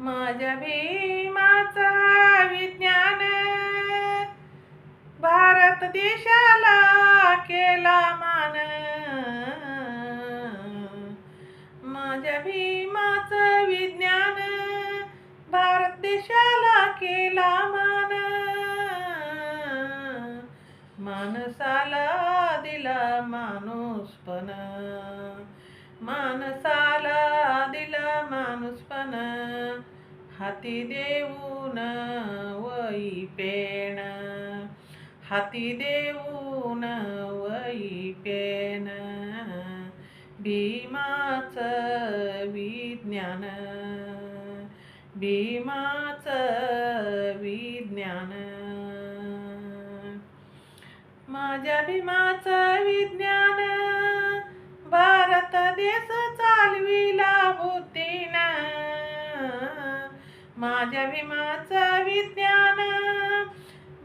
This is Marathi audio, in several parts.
माझ्या भीमाचा विज्ञान भारत देशाला केला मान. माझ्या भीमाचं विज्ञान भारत देशाला केला मान. माणसाला दिला माणूसपण, माणसाला दिला माणूसपण. हाती देऊन वही पेन, हाती देऊन वही पेन. भीमाचं विज्ञान, भीमाचं विज्ञान. माझ्या भीमाचं विज्ञान भारत देश चालविला बुद्धीनं. माझ्या भीमाचं विज्ञान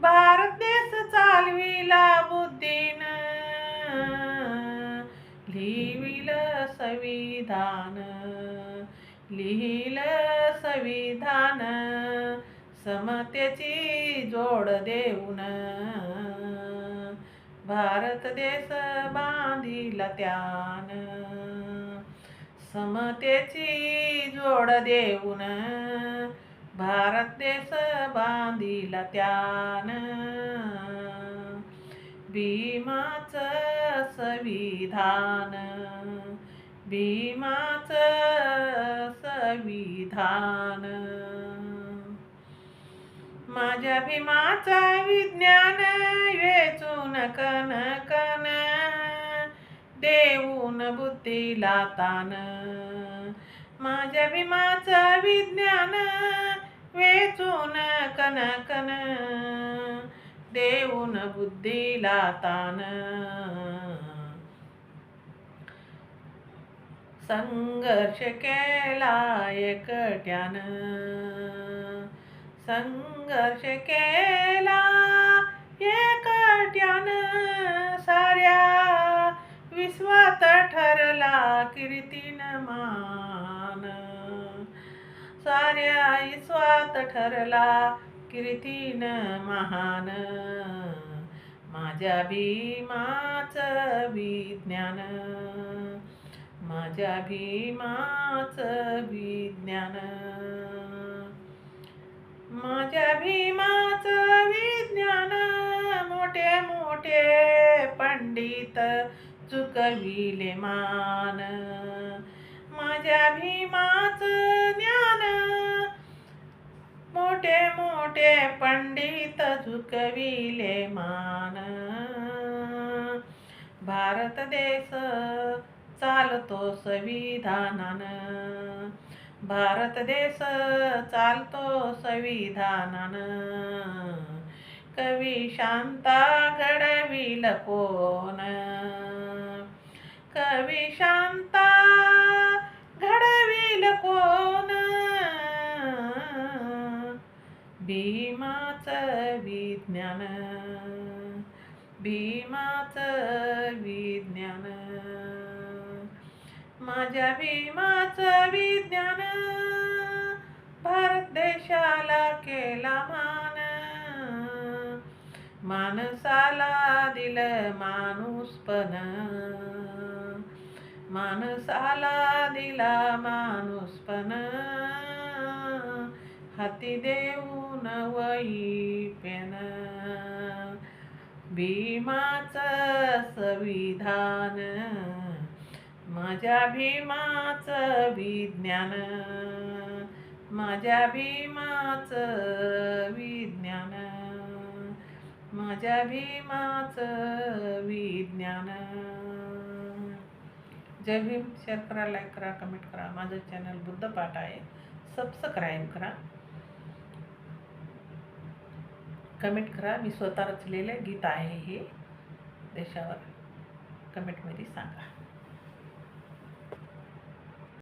भारत देश चालविला बुद्धीनं. लिहिलं संविधान, लिहिलं संविधान, समतेची जोड देऊन. भारत देश बांधिला त्यानं, समतेची जोड देऊन. भारत देश बांधिला त्यानं. भीमाचं संविधान, भीमाचं संविधान. माझ्या भीमाचं विज्ञान वेचून कण कण, देऊन बुद्धीला तान. माझ्या भीमाचं विज्ञान वेचून कण कण, देऊन बुद्धीला तान. संघर्ष केला एकट्यानं, संघर्ष केला एकट्यानं. साऱ्या विश्वात ठरला कीर्तीनं मान, साऱ्या विश्वात ठरला कीर्तीनं महान. माझ्या भीमाचं विज्ञान, माझ्या भीमाचं विज्ञान. माझ्या भीमाचं विज्ञान मोठे मोठे पंडित चुकविले मान. माझ्या भीमाचं ज्ञान मोठे मोठे पंडित चुकविले मान. भारत देश चालतो संविधानानं, भारत देश चालतो संविधानानं. कवी शांता घडविल कोण, कवी शांता घडविल कोण. भीमाचं विज्ञान, भीमाचं विज्ञान. माझ्या भीमाचं विज्ञान भारत देशाला केला मान. माणसाला दिलं माणूसपण, माणसाला दिला माणूसपण. हाती देऊन वही पेन, भीमाचं संविधान. माझ्या भीमाचं विज्ञान, माझ्या भीमाचं विज्ञान, माझ्या भीमाचं विज्ञान. जय भीम. शेअर करा, लाईक करा, कमेंट करा. माझं चॅनल बुद्धपाठ आहे, सबस्क्राईब करा, कमेंट करा. मी स्वतः रचलेले गीत आहे हे देशावर, कमेंटमध्ये सांगा.